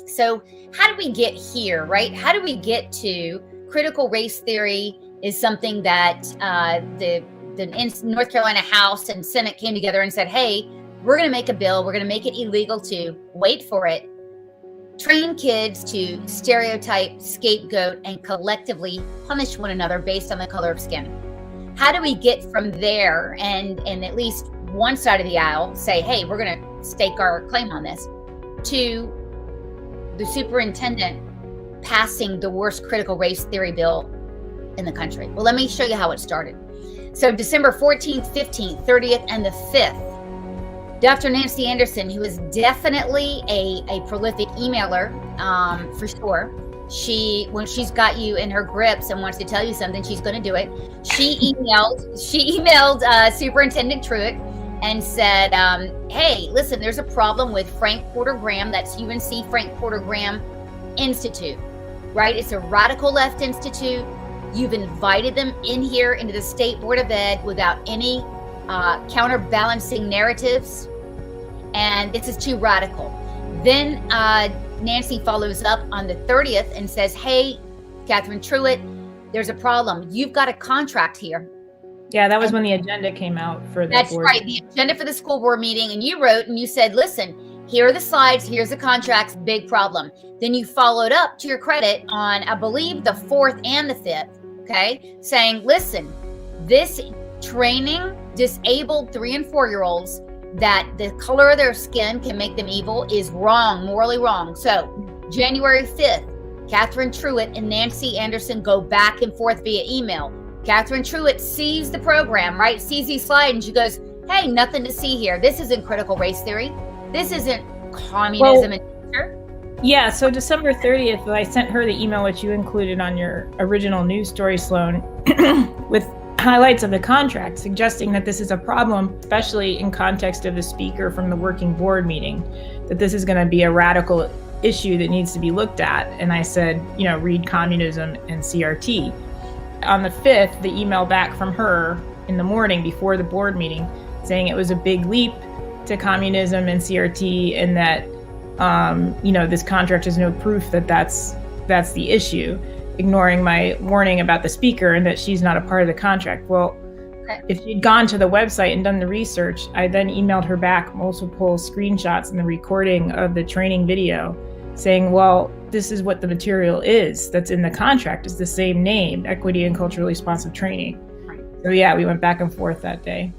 So how do we get here, right? How do we get to critical race theory is something that the North Carolina House and Senate came together and said, hey, we're going to make a bill. We're going to make it illegal to, wait for it, train kids to stereotype, scapegoat, and collectively punish one another based on the color of skin. How do we get from there and at least one side of the aisle say, hey, we're going to stake our claim on this, to the superintendent passing the worst critical race theory bill in the country? Well, let me show you how it started. So December 14th, 15th, 30th, and the 5th, Dr. Nancy Anderson, who is definitely a prolific emailer, for sure. When she's got you in her grips and wants to tell you something, she's going to do it. She emailed Superintendent Truitt and said, hey, listen, there's a problem with Frank Porter Graham. That's UNC Frank Porter Graham Institute, right? It's a radical left institute. You've invited them in here into the State Board of Ed without any counterbalancing narratives. And this is too radical. Then Nancy follows up on the 30th and says, hey, Catherine Truitt, there's a problem. You've got a contract here. Yeah, that was when the agenda came out for the That's board. right, the agenda for the school board meeting. And you wrote and you said, listen, here are the slides, here's the contracts, big problem. Then you followed up, to your credit, on, I believe, the 4th and the 5th, okay, saying, listen, this training disabled 3 and 4-year-olds that the color of their skin can make them evil is wrong, morally wrong. So January 5th, Catherine Truitt and Nancy Anderson go back and forth via email. Catherine Truitt sees the program, right? Sees these slides and she goes, hey, nothing to see here. This isn't critical race theory. This isn't communism in nature. Yeah, so December 30th, I sent her the email which you included on your original news story, Sloan, with highlights of the contract, suggesting that this is a problem, especially in context of the speaker from the working board meeting, that this is going to be a radical issue that needs to be looked at. And I said, read communism and CRT. On the 5th, the email back from her in the morning before the board meeting saying it was a big leap to communism and CRT, and that, this contract is no proof that that's the issue, ignoring my warning about the speaker and that she's not a part of the contract. Well, if she'd gone to the website and done the research, I then emailed her back multiple screenshots and the recording of the training video saying, well, this is what the material is that's in the contract. Is the same name, Equity and Culturally Responsive Training. Right. So yeah, we went back and forth that day.